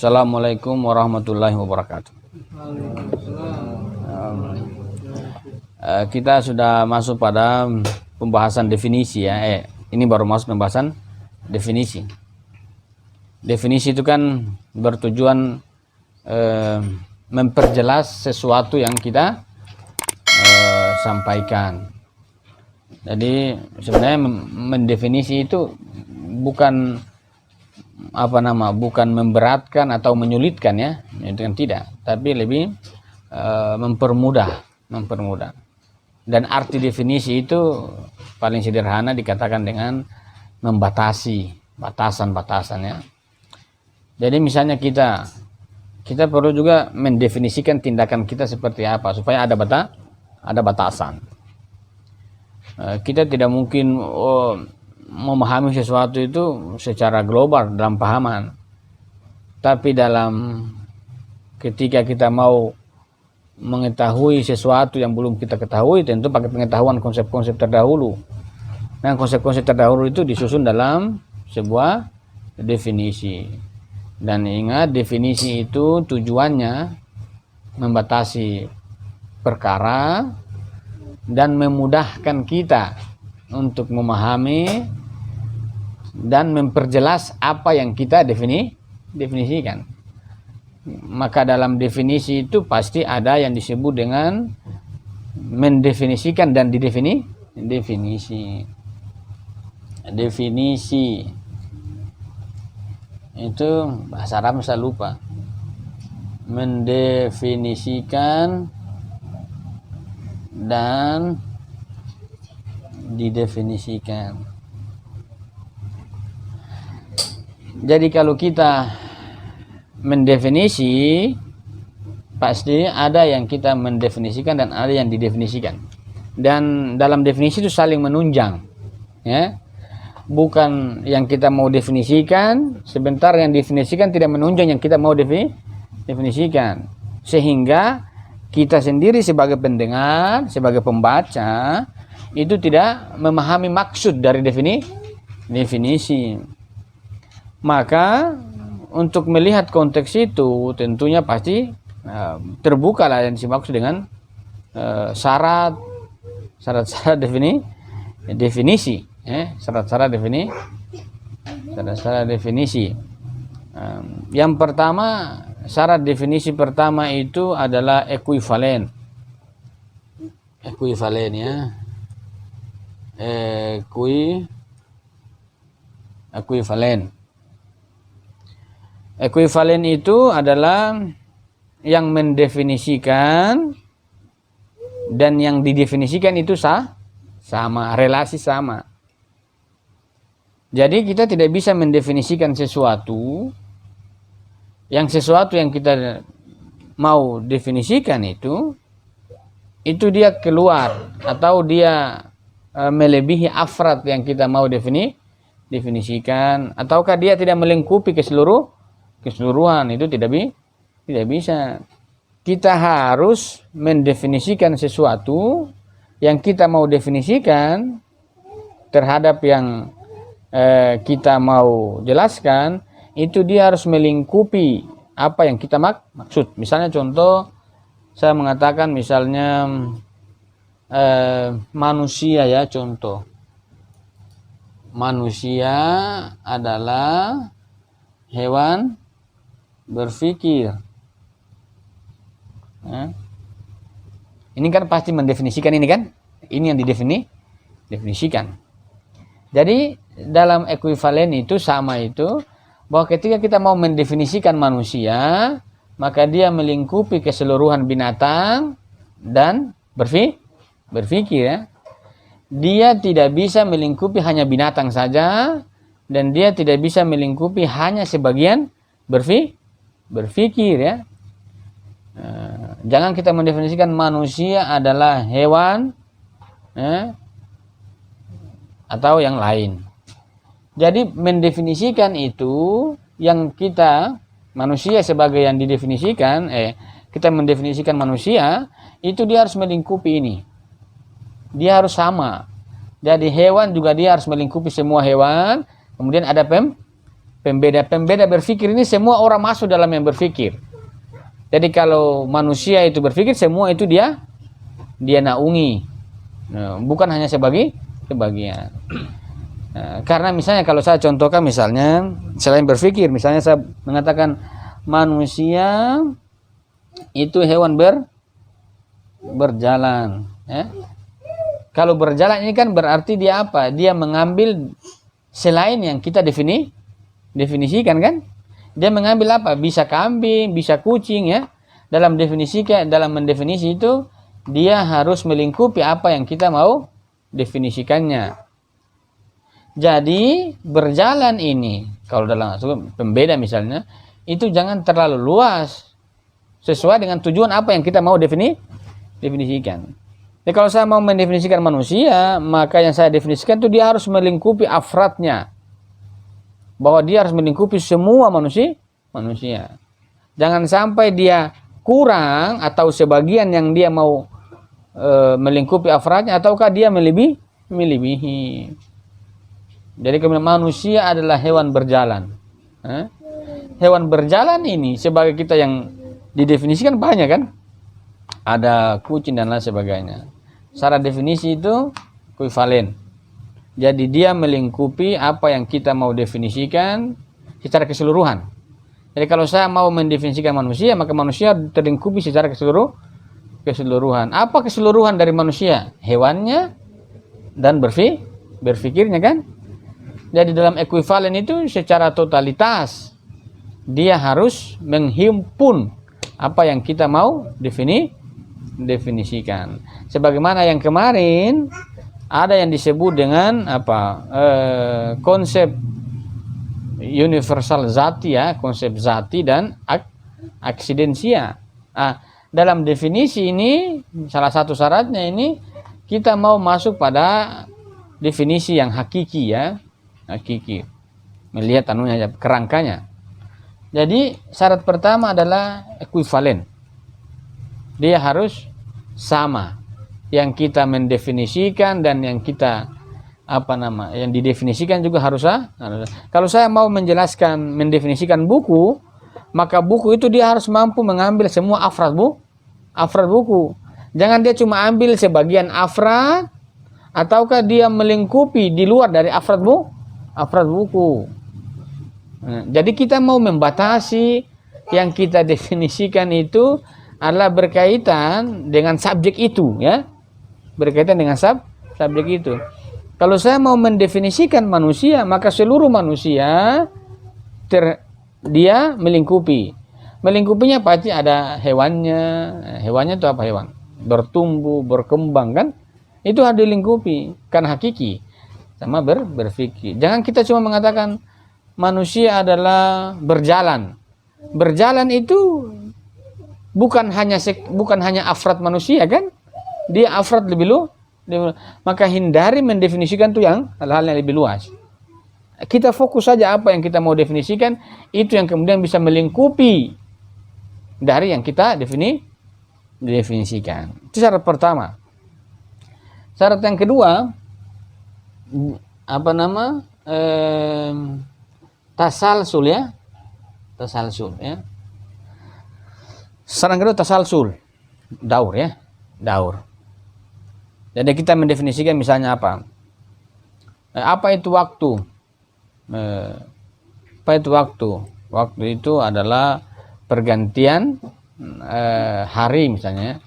Assalamualaikum warahmatullahi wabarakatuh. Kita sudah masuk pada pembahasan definisi ya. Ini baru masuk pembahasan definisi. Definisi itu kan bertujuan memperjelas sesuatu yang kita sampaikan. Jadi sebenarnya mendefinisi itu bukan bukan memberatkan atau menyulitkan ya, itu kan tidak, tapi lebih mempermudah. Dan arti definisi itu paling sederhana dikatakan dengan membatasi batasan ya. Jadi misalnya kita perlu juga mendefinisikan tindakan kita seperti apa supaya ada batasan. Kita tidak mungkin memahami sesuatu itu secara global dalam pahaman, tapi ketika kita mau mengetahui sesuatu yang belum kita ketahui, tentu pakai pengetahuan konsep-konsep terdahulu. Nah, konsep-konsep terdahulu itu disusun dalam sebuah definisi. Dan ingat, definisi itu tujuannya membatasi perkara dan memudahkan kita untuk memahami dan memperjelas apa yang kita definisikan. Maka dalam definisi itu pasti ada yang disebut dengan mendefinisikan dan definisi itu bahasa Arab saya lupa. Mendefinisikan dan didefinisikan. Jadi kalau kita mendefinisi, pasti ada yang kita mendefinisikan dan ada yang didefinisikan. Dan dalam definisi itu saling menunjang, ya. Bukan yang kita mau definisikan, sebentar yang definisikan tidak menunjang yang kita mau definisikan. Sehingga kita sendiri sebagai pendengar, sebagai pembaca, itu tidak memahami maksud dari definisi. Maka untuk melihat konteks itu tentunya pasti terbuka lah yang dimaksud dengan syarat-syarat definisi, syarat-syarat definisi. Yang pertama, syarat definisi pertama itu adalah ekuivalen ya. Ekuivalen itu adalah yang mendefinisikan dan yang didefinisikan itu sama, relasi sama. Jadi kita tidak bisa mendefinisikan sesuatu yang kita mau definisikan itu dia keluar atau dia melebihi afrad yang kita mau definisikan, ataukah dia tidak melingkupi keseluruhan, itu tidak bisa. Kita harus mendefinisikan sesuatu yang kita mau definisikan terhadap yang kita mau jelaskan, itu dia harus melingkupi apa yang kita maksud. Misalnya contoh, saya mengatakan misalnya manusia ya, contoh. Manusia adalah hewan berpikir. Ini kan pasti mendefinisikan ini kan? Ini yang didefinisikan. Jadi dalam ekuivalen itu sama itu, bahwa ketika kita mau mendefinisikan manusia, maka dia melingkupi keseluruhan binatang dan berpikir ya. Dia tidak bisa melingkupi hanya binatang saja, dan dia tidak bisa melingkupi hanya sebagian berpikir ya. Jangan kita mendefinisikan manusia adalah hewan atau yang lain. Jadi mendefinisikan itu yang kita manusia sebagai yang didefinisikan, kita mendefinisikan manusia itu dia harus melingkupi ini. Dia harus sama. Jadi hewan juga dia harus melingkupi semua hewan. Kemudian ada Pembeda berpikir ini semua orang masuk dalam yang berpikir. Jadi kalau manusia itu berpikir, semua itu dia naungi. Nah, bukan hanya sebagian. Nah, karena misalnya kalau saya contohkan misalnya, selain berpikir, misalnya saya mengatakan manusia itu hewan berjalan. Ya. Kalau berjalan ini kan berarti dia apa? Dia mengambil selain yang kita definisikan kan? Dia mengambil apa? Bisa kambing, bisa kucing ya. Dalam mendefinisi itu dia harus melingkupi apa yang kita mau definisikannya. Jadi berjalan ini kalau dalam pembeda misalnya itu jangan terlalu luas sesuai dengan tujuan apa yang kita mau definisikan. Jadi kalau saya mau mendefinisikan manusia, maka yang saya definisikan itu dia harus melingkupi afradnya. Bahwa dia harus melingkupi semua manusia. Jangan sampai dia kurang atau sebagian yang dia mau melingkupi afradnya, ataukah dia melebihi. Jadi kemudian manusia adalah hewan berjalan. Hewan berjalan ini sebagai kita yang didefinisikan banyak kan? Ada kucing dan lain sebagainya. Secara definisi itu ekuivalen. Jadi dia melingkupi apa yang kita mau definisikan secara keseluruhan. Jadi kalau saya mau mendefinisikan manusia, maka manusia terlingkupi secara keseluruhan. Apa keseluruhan dari manusia? Hewannya dan berpikirnya kan? Jadi dalam ekuivalen itu secara totalitas dia harus menghimpun apa yang kita mau definisikan. Sebagaimana yang kemarin ada yang disebut dengan konsep universal zati ya, konsep zati dan aksidensia. Dalam definisi ini salah satu syaratnya ini kita mau masuk pada definisi yang hakiki ya, hakiki. Melihat kerangkanya. Jadi syarat pertama adalah ekuivalen. Dia harus sama. Yang kita mendefinisikan dan yang kita yang didefinisikan juga harus. Kalau saya mau mendefinisikan buku, maka buku itu dia harus mampu mengambil semua afrad buku. Jangan dia cuma ambil sebagian afrad, ataukah dia melingkupi di luar dari afrad buku. Jadi kita mau membatasi yang kita definisikan itu adalah berkaitan dengan subjek itu ya. Berkaitan dengan subjek itu. Kalau saya mau mendefinisikan manusia, maka seluruh manusia dia melingkupi. Melingkupinya pasti ada hewannya. Hewannya itu apa hewan? Bertumbuh, berkembang kan? Itu harus dilingkupi, kan hakiki. Sama berpikir. Jangan kita cuma mengatakan manusia adalah berjalan. Berjalan itu bukan hanya afrad manusia kan? Dia afrad lebih maka hindari mendefinisikan tuh yang hal-hal yang lebih luas. Kita fokus saja apa yang kita mau definisikan, itu yang kemudian bisa melingkupi dari yang kita definisikan. Itu syarat pertama. Syarat yang kedua tasalsul ya. Tasalsul ya. Syarat kedua tasalsul. Daur ya. Daur. Jadi kita mendefinisikan misalnya apa? Apa itu waktu? Apa itu waktu? Waktu itu adalah pergantian hari misalnya.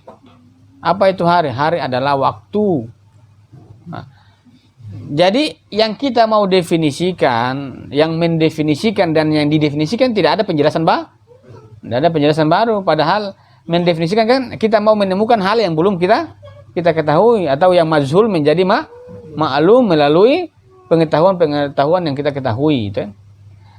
Apa itu hari? Hari adalah waktu. Nah, jadi yang kita mau definisikan, yang mendefinisikan dan yang didefinisikan tidak ada penjelasan tidak ada penjelasan baru. Padahal mendefinisikan kan kita mau menemukan hal yang belum kita ketahui, atau yang majhul menjadi maklum melalui pengetahuan yang kita ketahui gitu.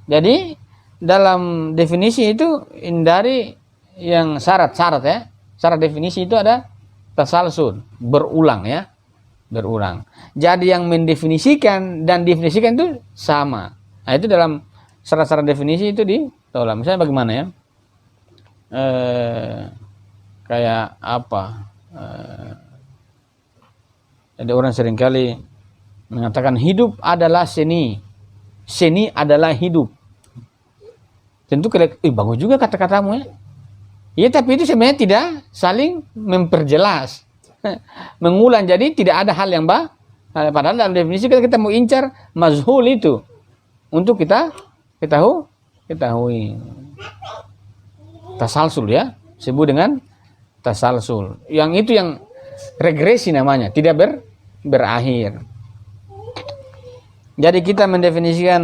Jadi dalam definisi itu hindari yang syarat ya. Syarat definisi itu ada tasalsul, berulang ya. Berulang. Jadi yang mendefinisikan dan definisikan itu sama. Nah, itu dalam syarat-syarat definisi itu ditolak. Misalnya bagaimana ya? Kayak apa? Jadi orang seringkali mengatakan hidup adalah seni. Seni adalah hidup. tentu bagus juga kata-katamu ya. Ya, tapi itu sebenarnya tidak saling memperjelas, mengulang. Jadi tidak ada hal yang padahal dalam definisi kita mau incar mazhul itu untuk kita ketahui. Tasalsul ya, sebut dengan tasalsul. Yang itu yang regresi namanya, tidak berakhir. Jadi kita mendefinisikan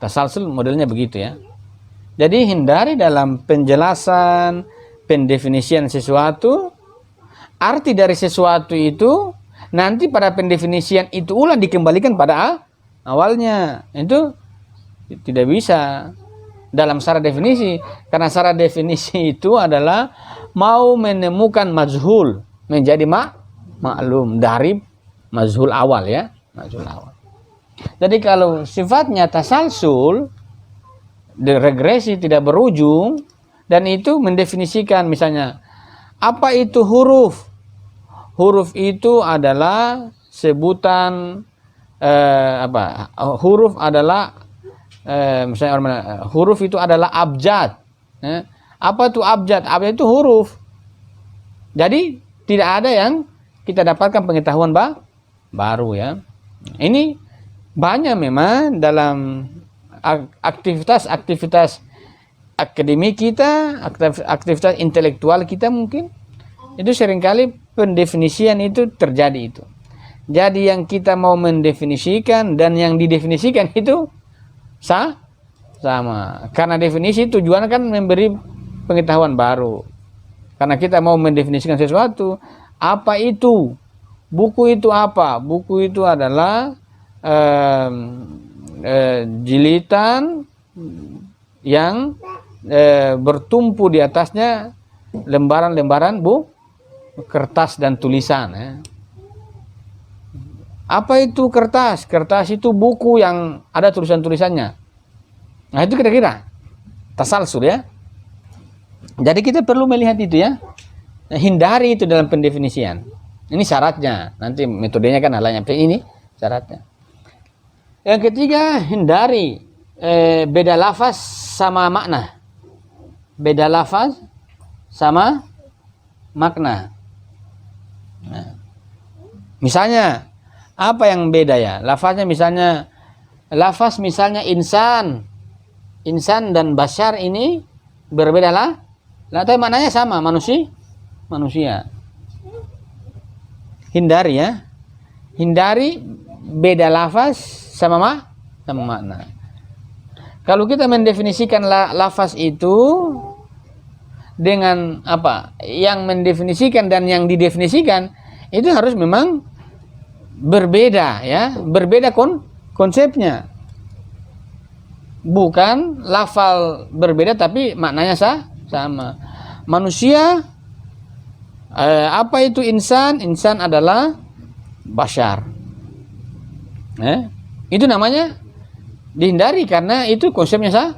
tasalsul modelnya begitu ya. Jadi hindari dalam penjelasan, pendefinisian sesuatu, arti dari sesuatu itu nanti pada pendefinisian itu ulang dikembalikan pada awalnya. Itu tidak bisa dalam syarat definisi, karena syarat definisi itu adalah mau menemukan majhul menjadi maklum dari majhul awal ya, majhul awal. Jadi kalau sifatnya tasalsul, regresi tidak berujung, dan itu mendefinisikan misalnya apa itu huruf. Huruf itu adalah sebutan huruf adalah misalnya huruf itu adalah abjad. Apa itu abjad? Abjad itu huruf. Jadi tidak ada yang kita dapatkan pengetahuan baru ya. Ini banyak memang dalam aktivitas akademik kita, aktivitas intelektual kita mungkin itu seringkali pendefinisian itu terjadi itu. Jadi yang kita mau mendefinisikan dan yang didefinisikan itu sama. Karena definisi tujuan kan memberi pengetahuan baru. Karena kita mau mendefinisikan sesuatu, apa itu? Buku itu apa? Buku itu adalah jilitan yang bertumpu di atasnya lembaran-lembaran kertas dan tulisan ya. Apa itu kertas? Kertas itu buku yang ada tulisan-tulisannya. Nah itu kira-kira tasalsul ya. Jadi kita perlu melihat itu ya. Hindari itu dalam pendefinisian. Ini syaratnya. Nanti metodenya kan lainnya. Ini syaratnya. Yang ketiga, hindari beda lafaz sama makna. Beda lafaz sama makna. Nah, misalnya apa yang beda ya? Lafaznya misalnya insan dan bashar ini berbeda lah. Tapi maknanya sama, manusia. Hindari ya. Hindari beda lafaz sama makna. Kalau kita mendefinisikan lafaz itu dengan apa? Yang mendefinisikan dan yang didefinisikan itu harus memang berbeda ya, berbeda konsepnya. Bukan lafal berbeda tapi maknanya sama. Manusia apa itu insan? Insan adalah bashar. Itu namanya dihindari karena itu konsepnya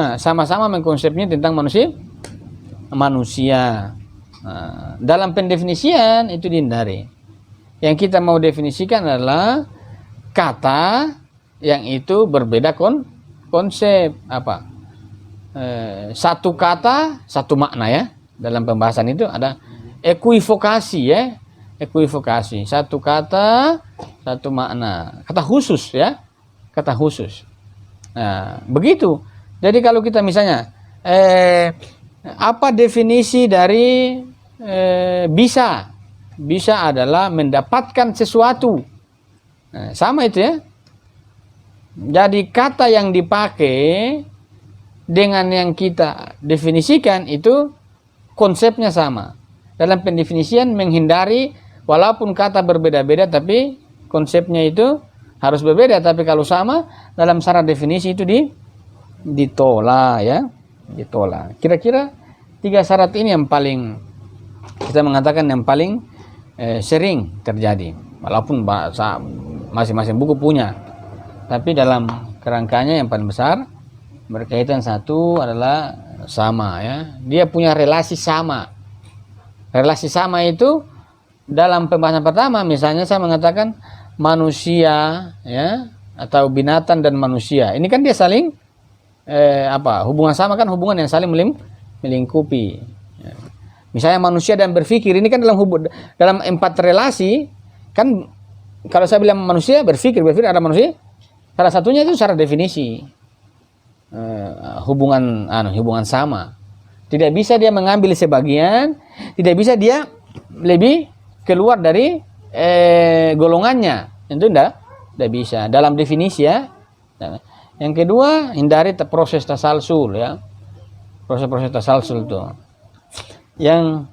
sama-sama mengkonsepnya tentang manusia. Dalam pendefinisian itu dihindari. Yang kita mau definisikan adalah kata yang itu berbeda konsep apa? Satu kata satu makna ya. Dalam pembahasan itu ada ekuivokasi ya. Ekuivokasi, satu kata satu makna. Kata khusus ya. Kata khusus. Nah, begitu. Jadi kalau kita misalnya apa definisi dari bisa? Bisa adalah mendapatkan sesuatu. Nah, sama itu ya. Jadi kata yang dipakai dengan yang kita definisikan itu konsepnya sama. Dalam pendefinisian menghindari walaupun kata berbeda-beda tapi konsepnya itu harus berbeda. Tapi kalau sama dalam syarat definisi itu ditolak ya. Ditolak. Kira-kira 3 syarat ini yang paling kita mengatakan yang paling sering terjadi, walaupun masing-masing buku punya, tapi dalam kerangkanya yang paling besar berkaitan satu adalah sama ya, dia punya relasi sama. Relasi sama itu dalam pembahasan pertama misalnya saya mengatakan manusia ya atau binatang dan manusia, ini kan dia saling hubungan sama kan hubungan yang saling melingkupi. Ya. Misalnya manusia dan berpikir ini kan dalam 4 relasi kan, kalau saya bilang manusia berpikir ada manusia, salah satunya itu secara definisi hubungan sama. Tidak bisa dia mengambil sebagian, tidak bisa dia lebih keluar dari golongannya, itu tidak bisa dalam definisi ya. Nah, yang kedua, hindari proses tasalsul ya, proses tasalsul itu. Yang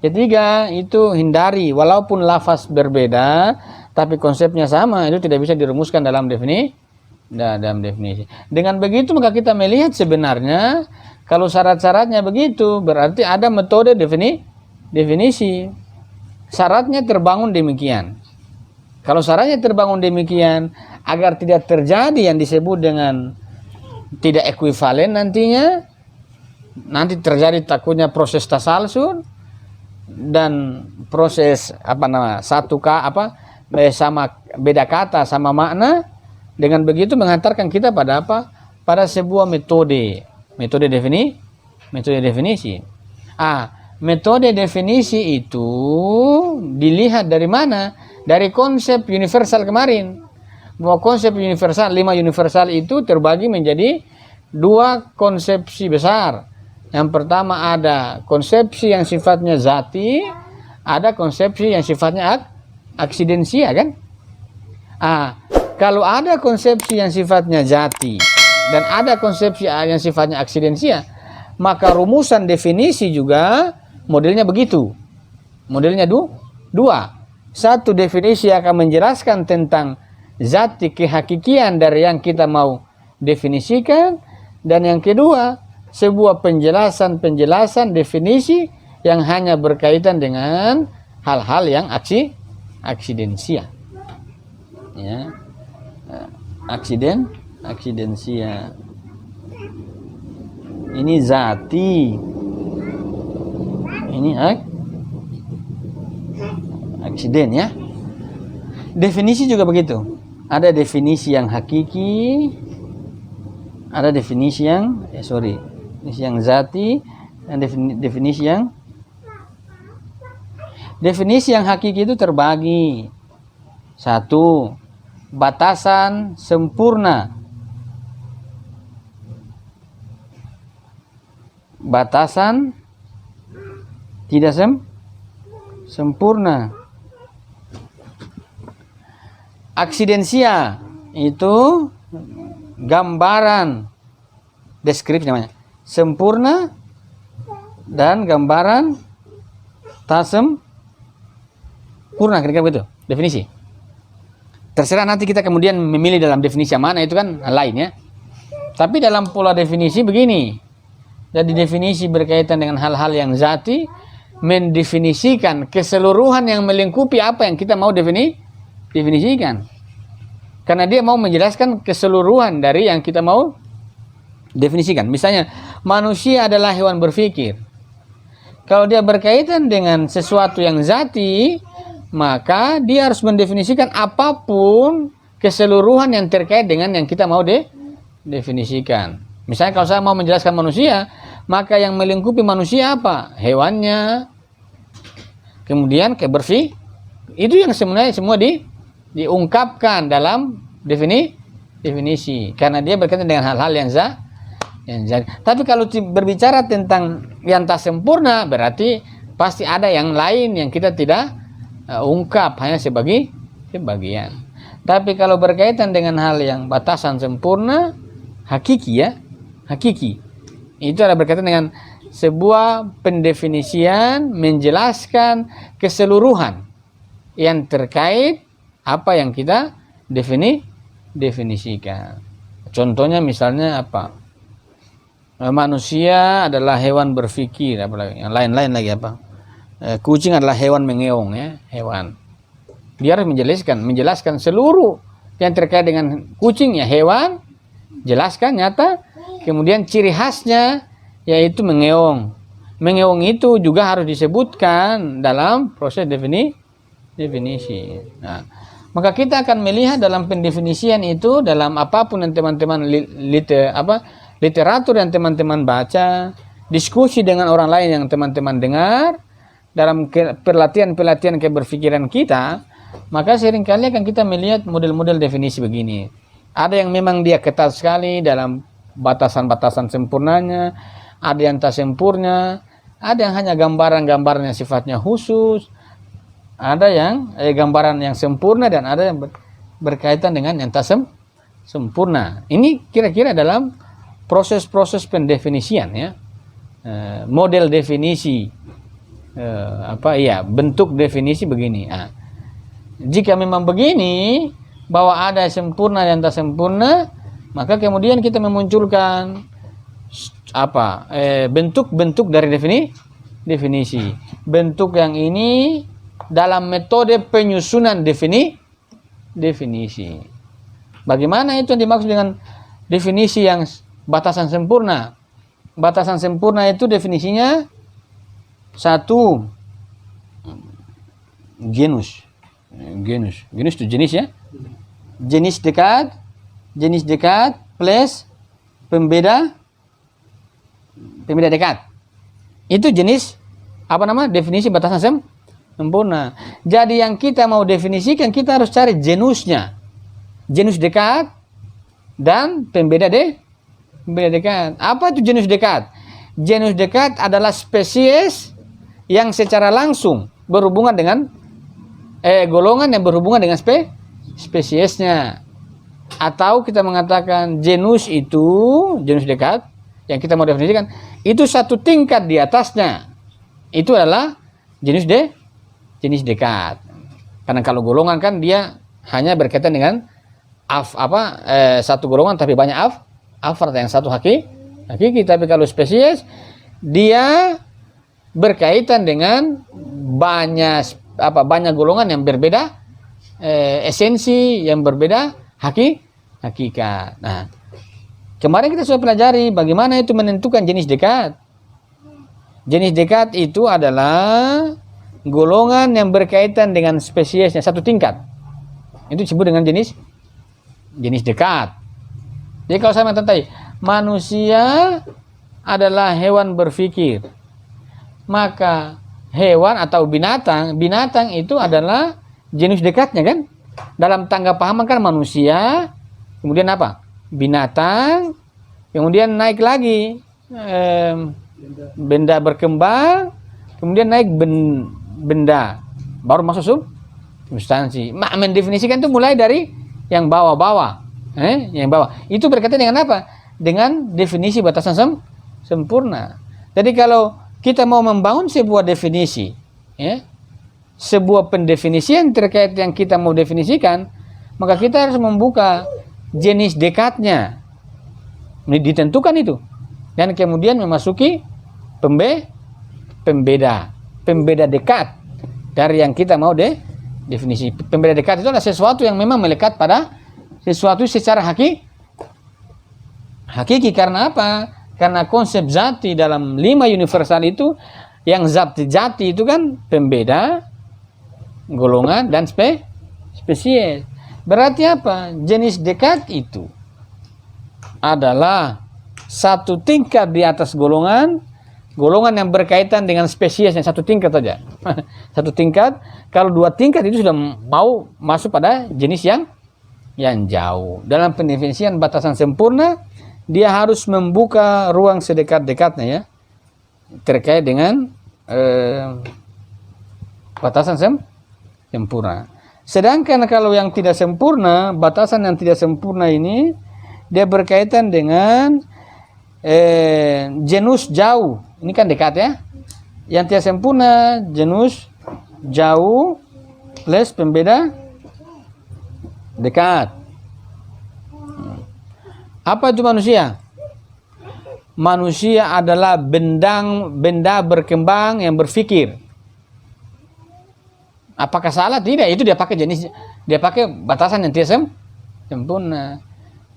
ketiga itu hindari, walaupun lafaz berbeda tapi konsepnya sama, itu tidak bisa dirumuskan dalam definisi. Dengan begitu maka kita melihat sebenarnya kalau syarat-syaratnya begitu, berarti ada metode definisi. Syaratnya terbangun demikian. Kalau syaratnya terbangun demikian, agar tidak terjadi yang disebut dengan tidak ekuivalen nanti terjadi takutnya proses tasalsul dan proses sama beda kata sama makna. Dengan begitu menghantarkan kita pada pada sebuah metode definisi. Metode definisi itu dilihat dari mana? Dari konsep universal kemarin. Bahwa konsep universal, 5 universal itu terbagi menjadi 2 konsepsi besar. Yang pertama ada konsepsi yang sifatnya zati, ada konsepsi yang sifatnya aksidensia kan? Kalau ada konsepsi yang sifatnya zati dan ada konsepsi yang sifatnya aksidensia, maka rumusan definisi juga modelnya begitu. Modelnya 2. Satu definisi akan menjelaskan tentang zati kehakikian dari yang kita mau definisikan, dan yang kedua sebuah penjelasan definisi yang hanya berkaitan dengan hal-hal yang aksidensia. Ya. Aksidensia. Ini zati. Ini aksiden ya. Definisi juga begitu. Ada definisi yang hakiki, ada definisi yang definisi yang zati, dan definisi yang hakiki itu terbagi. 1. Batasan sempurna. Batasan tidak sempurna. Aksidensia itu gambaran, deskripsi namanya, sempurna dan gambaran tak sempurna, kira-kira begitu definisi. Terserah nanti kita kemudian memilih dalam definisi yang mana, itu kan lain ya. Tapi dalam pola definisi begini. Jadi definisi berkaitan dengan hal-hal yang zati, mendefinisikan keseluruhan yang melingkupi apa yang kita mau definisikan. Karena dia mau menjelaskan keseluruhan dari yang kita mau definisikan. Misalnya, manusia adalah hewan berpikir. Kalau dia berkaitan dengan sesuatu yang zati, maka dia harus mendefinisikan apapun keseluruhan yang terkait dengan yang kita mau definisikan. Misalnya kalau saya mau menjelaskan manusia, maka yang melingkupi manusia apa? Hewannya. Kemudian berpikir. Itu yang sebenarnya semua diungkapkan dalam definisi. Karena dia berkaitan dengan hal-hal yang zati. Tapi kalau berbicara tentang yang tak sempurna, berarti pasti ada yang lain yang kita tidak ungkap, hanya sebagian. Tapi kalau berkaitan dengan hal yang batasan sempurna, hakiki, itu ada berkaitan dengan sebuah pendefinisian menjelaskan keseluruhan yang terkait apa yang kita definisikan. Contohnya misalnya apa? Manusia adalah hewan berpikir, apalagi yang lain-lain lagi apa? Kucing adalah hewan mengeong ya, hewan. Dia harus menjelaskan seluruh yang terkait dengan kucing ya, hewan, jelaskan nyata. Kemudian ciri khasnya yaitu mengeong. Mengeong itu juga harus disebutkan dalam proses definisi. Nah, maka kita akan melihat dalam pendefinisian itu, dalam apapun yang teman-teman literatur yang teman-teman baca, diskusi dengan orang lain yang teman-teman dengar, dalam pelatihan-pelatihan keberpikiran kita, maka seringkali akan kita melihat model-model definisi begini. Ada yang memang dia ketat sekali dalam batasan-batasan sempurnanya, ada yang tak sempurna, ada yang hanya gambaran-gambaran yang sifatnya khusus, ada yang gambaran yang sempurna, dan ada yang berkaitan dengan yang tak sempurna. Ini kira-kira dalam proses-proses pendefinisian, ya. Model definisi, bentuk definisi begini. Jika memang begini, bahwa ada sempurna dan tak sempurna, maka kemudian kita memunculkan bentuk-bentuk dari definisi. Bentuk yang ini dalam metode penyusunan definisi. Bagaimana itu yang dimaksud dengan definisi yang batasan sempurna? Batasan sempurna itu definisinya satu, genus itu jenis, ya. Jenis dekat plus pembeda dekat. Itu jenis definisi batasan sempurna. Jadi yang kita mau definisikan, kita harus cari genusnya. Genus dekat dan pembeda dekat. Apa itu genus dekat? Genus dekat adalah spesies yang secara langsung berhubungan dengan golongan yang berhubungan dengan spesiesnya. Atau kita mengatakan genus dekat yang kita mau definisikan itu satu tingkat di atasnya. Itu adalah jenis dekat. Karena kalau golongan kan dia hanya berkaitan dengan satu golongan tapi banyak afrad, yang satu hakiki. Tapi kalau spesies dia berkaitan dengan banyak golongan yang berbeda esensi, yang berbeda hakikat. Nah, kemarin kita sudah pelajari bagaimana itu menentukan jenis dekat. Jenis dekat itu adalah golongan yang berkaitan dengan spesiesnya satu tingkat. Itu disebut dengan jenis dekat. Jadi kalau saya mengatakan manusia adalah hewan berpikir, maka hewan atau binatang itu adalah jenis dekatnya, kan? Dalam tangga pahaman kan manusia, kemudian binatang, kemudian naik lagi benda berkembang, kemudian naik benda, baru masuk substansi. Mendefinisikan itu mulai dari yang bawah-bawah, yang bawah. Itu berkaitan dengan apa? Dengan definisi batasan sempurna. Jadi kalau kita mau membangun sebuah definisi, sebuah pendefinisian terkait yang kita mau definisikan, maka kita harus membuka jenis dekatnya, ditentukan itu, dan kemudian memasuki pembeda dekat dari yang kita mau definisi. Pembeda dekat itu adalah sesuatu yang memang melekat pada sesuatu secara hakiki. Karena apa? Karena konsep zati dalam 5 universal itu, yang zati itu kan pembeda, golongan, dan spesies. Berarti apa? Jenis dekat itu adalah satu tingkat di atas golongan yang berkaitan dengan spesiesnya, satu tingkat saja. Satu tingkat. Kalau 2 tingkat itu sudah mau masuk pada jenis yang jauh. Dalam pendefinisian batasan sempurna, dia harus membuka ruang sedekat-dekatnya, ya, terkait dengan batasan sempurna. Sedangkan kalau yang tidak sempurna, batasan yang tidak sempurna ini dia berkaitan dengan genus jauh. Ini kan dekat, ya. Yang tidak sempurna genus jauh plus pembeda dekat. Apa itu manusia? Manusia adalah benda berkembang yang berpikir. Apakah salah? Tidak. Itu dia pakai batasan yang tidak sempurna.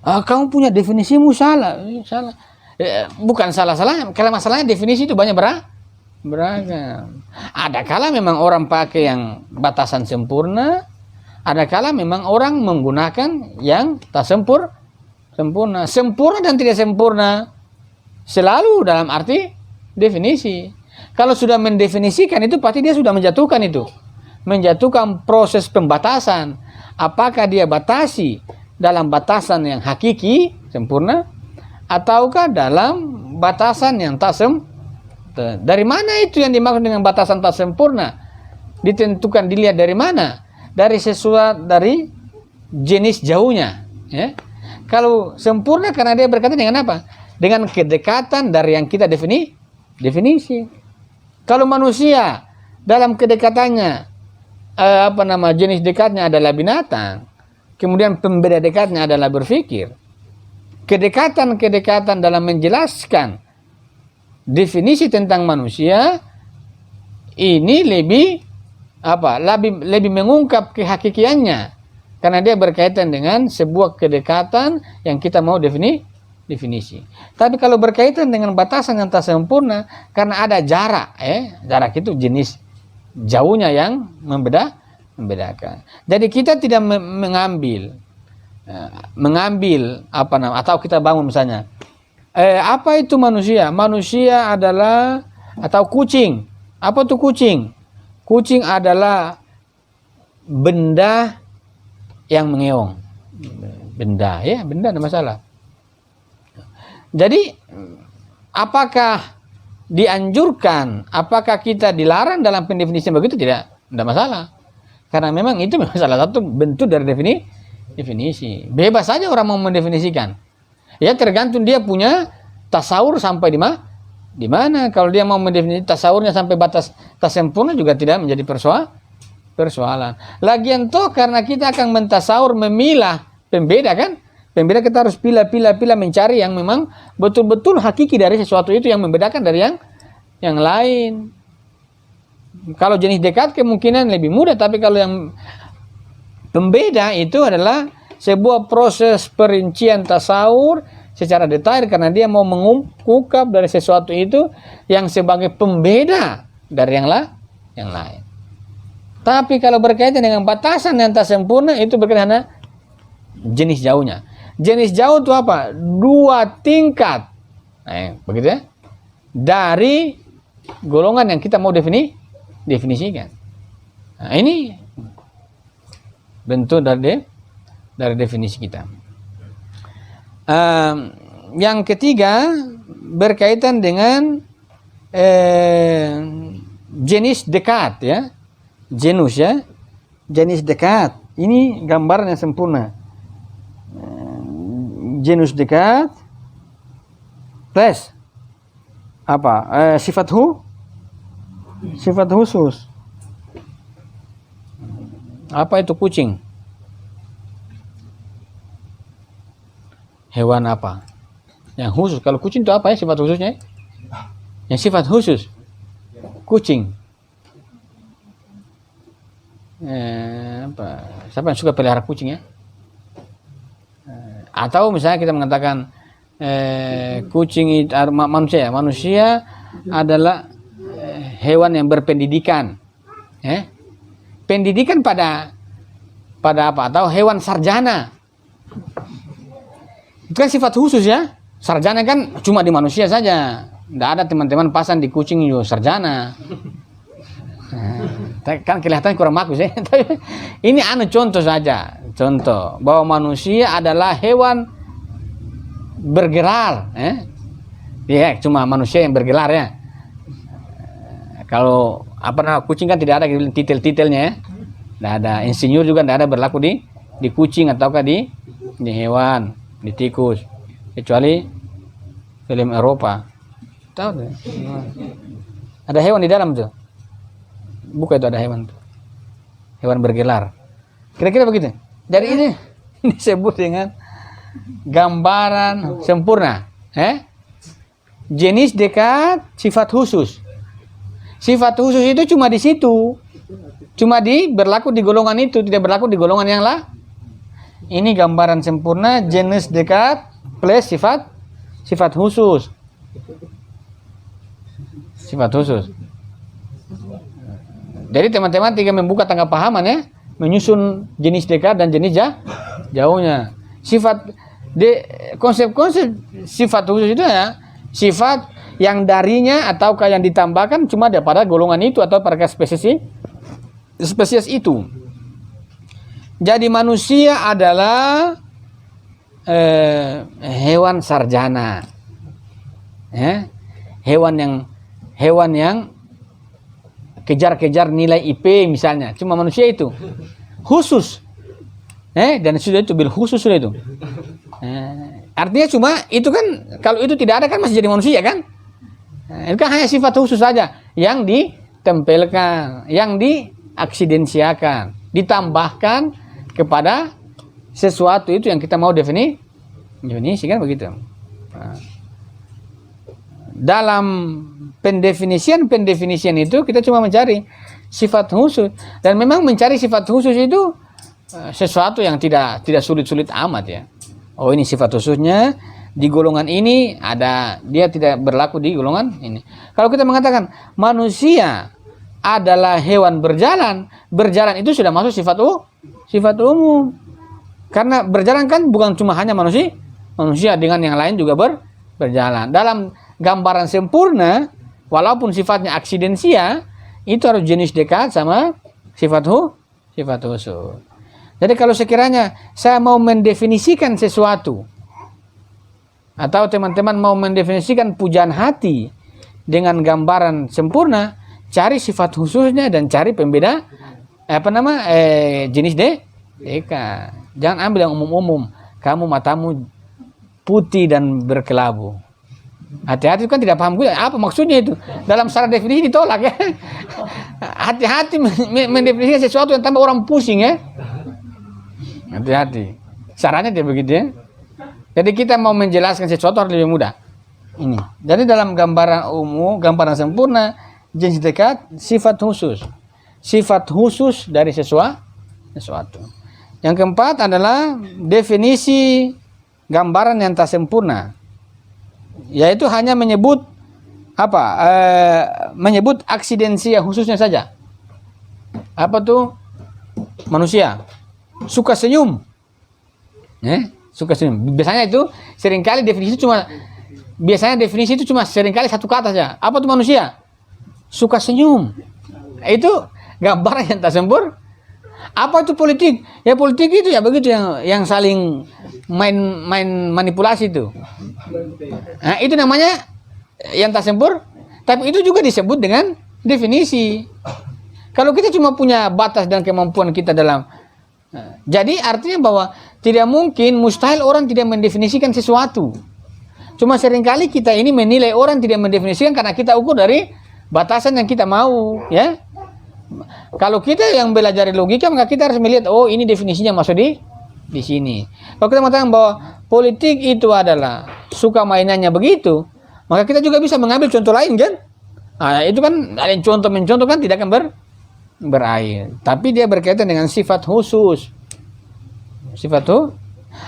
Kamu punya definisimu salah. Salah. Bukan salah-salah. Kalau masalahnya definisi itu banyak beragam. Ada kala memang orang pakai yang batasan sempurna. Ada kala memang orang menggunakan yang tak sempurna. sempurna. Sempurna dan tidak sempurna selalu dalam arti definisi. Kalau sudah mendefinisikan itu pasti dia sudah menjatuhkan itu. Menjatuhkan proses pembatasan. Apakah dia batasi dalam batasan yang hakiki, sempurna, ataukah dalam batasan yang tak sempurna. Dari mana itu yang dimaksud dengan batasan tak sempurna? Ditentukan, dilihat dari mana? Dari sesuatu, dari jenis jauhnya. Ya. Kalau sempurna karena dia berkaitan dengan apa? Dengan kedekatan dari yang kita definisi. Kalau manusia dalam kedekatannya, jenis dekatnya adalah binatang, kemudian pembeda dekatnya adalah berpikir. Kedekatan dalam menjelaskan definisi tentang manusia ini lebih mengungkap kehakikiannya karena dia berkaitan dengan sebuah kedekatan yang kita mau definisi. Tapi kalau berkaitan dengan batasan yang tak sempurna karena ada jarak, jarak itu jenis jauhnya yang membedakan. Jadi kita tidak mengambil atau kita bangun misalnya apa itu manusia? Manusia adalah atau kucing. Apa itu kucing? Kucing adalah benda yang mengeong. Benda, ya, benda tidak masalah. Jadi, apakah dianjurkan? Apakah kita dilarang dalam pendefinisian begitu? Tidak masalah. Karena memang itu salah satu bentuk dari definisi. Bebas saja orang mau mendefinisikan. Ya tergantung dia punya tasawur sampai di mana. Kalau dia mau mendefinisi tasawurnya sampai batas tak sempurna juga tidak menjadi persoalan. Lagian toh karena kita akan mentasawur memilah pembeda kan? Pembeda kita harus pilih mencari yang memang betul-betul hakiki dari sesuatu itu yang membedakan dari yang lain. Kalau jenis dekat kemungkinan lebih mudah, tapi kalau yang pembeda itu adalah sebuah proses perincian tasawur secara detail karena dia mau mengungkap dari sesuatu itu yang sebagai pembeda dari yang lain. Tapi kalau berkaitan dengan batasan yang tak sempurna itu berkaitan dengan jenis jauhnya. Jenis jauh itu apa? 2 tingkat. Begitu ya. Dari golongan yang kita mau definisikan. Nah, ini bentuk dari definisi kita. Yang ketiga berkaitan dengan jenis dekat ya. Genus ya. Jenis dekat. Ini gambaran yang sempurna. Genus dekat plus apa? Sifat khusus. Apa itu kucing? Hewan apa? Yang khusus. Kalau kucing itu apa ya sifat khususnya? Yang sifat khusus kucing. Siapa yang suka pelihara kucing ya? Atau misalnya kita mengatakan kucing itu manusia adalah hewan yang berpendidikan. Pendidikan pada apa? Atau hewan sarjana. Itu kan sifat khusus ya. Sarjana kan cuma di manusia saja. Tidak ada teman-teman pasang di kucing juga sarjana. Kan kelihatan kurang bagus ya. Ini contoh saja. Contoh bahwa manusia adalah hewan bergelar. Ya, cuma manusia yang bergelar ya. Kalau kucing kan tidak ada titel-titelnya ya. Tidak ada. Insinyur juga tidak ada berlaku di kucing ataukah di hewan, di tikus. Kecuali film Eropa. Tahu deh. Ada hewan di dalam tuh. Bukan itu ada hewan tuh. Hewan bergelar. Kira-kira begitu. Jadi ini disebut dengan gambaran sempurna. Jenis dekat, sifat khusus. Sifat khusus itu cuma di situ. Cuma berlaku di golongan itu, tidak berlaku di golongan yang lain. Ini gambaran sempurna jenis dekat plus sifat khusus. Sifat khusus. Jadi teman-teman tinggal membuka tangga pahaman ya, menyusun jenis dekat dan jenis jauhnya. Sifat Konsep-konsep sifat khusus itu ya sifat yang darinya ataukah yang ditambahkan cuma pada golongan itu atau pada spesies itu. Jadi manusia adalah hewan sarjana, ya? hewan yang kejar-kejar nilai IP misalnya, cuma manusia itu khusus, dan sudah itu bil khusus sudah itu. Artinya cuma itu kan, kalau itu tidak ada kan masih jadi manusia kan? Itu kan hanya sifat khusus saja yang ditempelkan, yang diaksidensiakan, ditambahkan kepada sesuatu itu yang kita mau definisikan begitu. Dalam pendefinisian itu kita cuma mencari sifat khusus, dan memang mencari sifat khusus itu sesuatu yang tidak sulit-sulit amat ya. Oh, ini sifat khususnya di golongan ini ada, dia tidak berlaku di golongan ini. Kalau kita mengatakan manusia adalah hewan berjalan itu sudah masuk sifat umum. Karena berjalan kan bukan cuma hanya manusia dengan yang lain juga berjalan. Dalam gambaran sempurna, walaupun sifatnya aksidensia, itu harus jenis dekat sama sifat khusus. Jadi kalau sekiranya saya mau mendefinisikan sesuatu, atau teman-teman mau mendefinisikan pujaan hati dengan gambaran sempurna, cari sifat khususnya dan cari pembeda jenis dekat. Jangan ambil yang umum-umum. Kamu matamu putih dan berkelabu. Hati-hati kan tidak paham gue apa maksudnya itu. Dalam secara definisi ditolak ya. Hati-hati mendefinisikan sesuatu yang tambah orang pusing ya. Hati-hati. Caranya dia begitu ya. Jadi kita mau menjelaskan sesuatu harus lebih mudah. Ini. Jadi dalam gambaran umum, gambaran sempurna, jenis dekat, sifat khusus. Sifat khusus dari sesuatu. Yang keempat adalah definisi gambaran yang tak sempurna. Yaitu hanya menyebut menyebut aksidensia khususnya saja. Apa tuh? Manusia suka senyum. Suka senyum. Biasanya itu seringkali definisi itu cuma seringkali satu kata saja. Apa tuh manusia? Suka senyum. Itu gambaran yang tak sempurna. Apa itu politik? Ya politik itu ya begitu yang saling main manipulasi itu. Nah, itu namanya yang tak sempurna. Tapi itu juga disebut dengan definisi. Kalau kita cuma punya batas dan kemampuan kita dalam, jadi artinya bahwa tidak mungkin, mustahil orang tidak mendefinisikan sesuatu. Cuma seringkali kita ini menilai orang tidak mendefinisikan karena kita ukur dari batasan yang kita mau, ya. Kalau kita yang belajar logika, maka kita harus melihat, oh ini definisinya masuk di sini. Kalau kita mengatakan bahwa politik itu adalah suka mainannya begitu, maka kita juga bisa mengambil contoh lain kan? Nah, itu kan ada yang mencontoh kan tidak akan berair. Tapi dia berkaitan dengan sifat khusus. Sifat itu,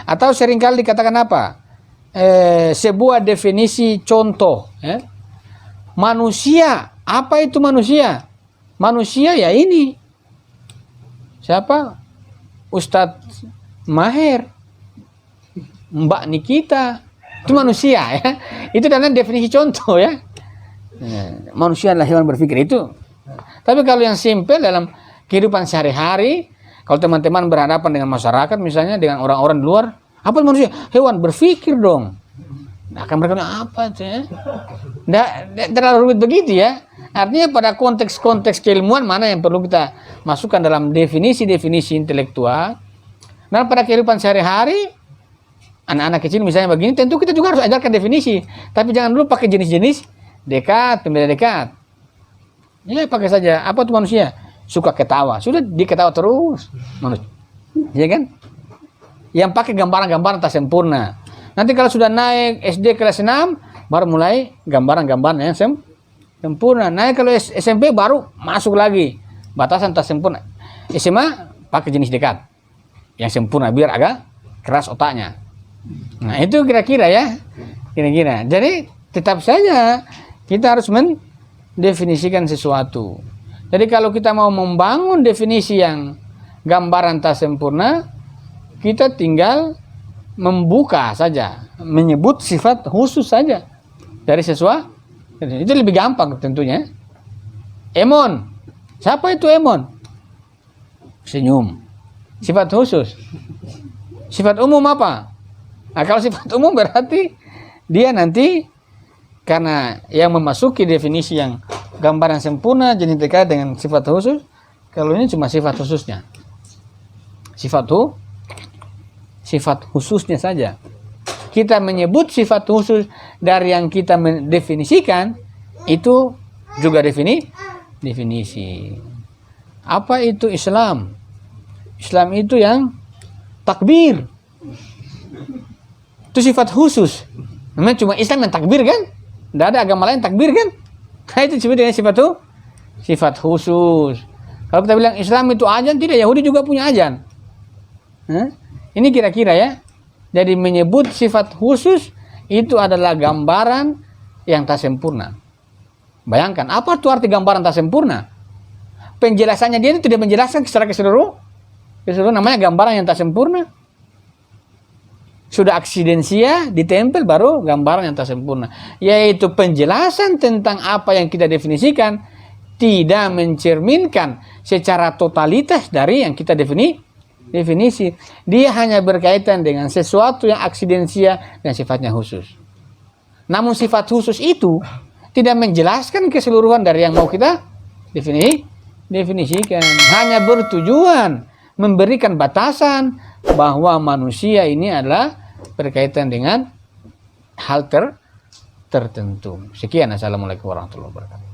atau seringkali dikatakan apa? Sebuah definisi contoh. Ya? Manusia, apa itu manusia? Manusia ya ini. Siapa? Ustadz Maher, Mbak Nikita, itu manusia ya. Itu dalam definisi contoh ya. Manusia adalah hewan berpikir itu. Tapi kalau yang simpel dalam kehidupan sehari-hari, kalau teman-teman berhadapan dengan masyarakat misalnya dengan orang-orang di luar, apa manusia? Hewan berpikir dong. Nah, akan mereka bilang apa itu ya? Nggak terlalu rumit begitu ya. Artinya pada konteks-konteks keilmuan mana yang perlu kita masukkan dalam definisi-definisi intelektual. Nah, pada kehidupan sehari-hari, anak-anak kecil misalnya begini, tentu kita juga harus ajarkan definisi. Tapi jangan dulu pakai jenis-jenis dekat, pembeda dekat. Ya, pakai saja. Apa itu manusia? Suka ketawa. Sudah diketawa terus. Manusia. Ya kan? Yang pakai gambaran-gambaran tak sempurna. Nanti kalau sudah naik SD kelas 6, baru mulai gambaran-gambaran yang sempurna. Naik kalau SMP baru masuk lagi. Batasan tak sempurna. SMA pakai jenis dekat. Yang sempurna biar agak keras otaknya. Nah, itu kira-kira ya. Kira-kira. Jadi tetap saja kita harus mendefinisikan sesuatu. Jadi kalau kita mau membangun definisi yang gambaran tak sempurna, kita tinggal membuka saja, menyebut sifat khusus saja dari sesuatu. Itu lebih gampang tentunya. Emon. Siapa itu Emon? Senyum. Sifat khusus. Sifat umum apa? Nah, kalau sifat umum berarti dia nanti karena yang memasuki definisi yang gambaran sempurna jadi terkait dengan sifat khusus. Kalau ini cuma sifat khususnya. Sifat khususnya saja. Kita menyebut sifat khusus dari yang kita mendefinisikan itu juga definisi. Apa itu Islam? Islam itu yang takbir. Itu sifat khusus. Memang cuma Islam yang takbir kan? Tidak ada agama lain takbir kan? Nah, itu disebut dengan sifat khusus. Kalau kita bilang Islam itu azan, tidak, Yahudi juga punya azan. Ini kira-kira ya. Jadi menyebut sifat khusus itu adalah gambaran yang tak sempurna. Bayangkan, apa itu arti gambaran tak sempurna? Penjelasannya dia itu tidak menjelaskan secara keseluruhan. Namanya gambaran yang tak sempurna. Sudah aksidensia ditempel baru gambaran yang tak sempurna. Yaitu penjelasan tentang apa yang kita definisikan tidak mencerminkan secara totalitas dari yang kita definisi. Dia hanya berkaitan dengan sesuatu yang aksidensia dan sifatnya khusus. Namun sifat khusus itu tidak menjelaskan keseluruhan dari yang mau kita definisikan. Hanya bertujuan memberikan batasan bahwa manusia ini adalah berkaitan dengan hal tertentu. Sekian. Assalamualaikum warahmatullahi wabarakatuh.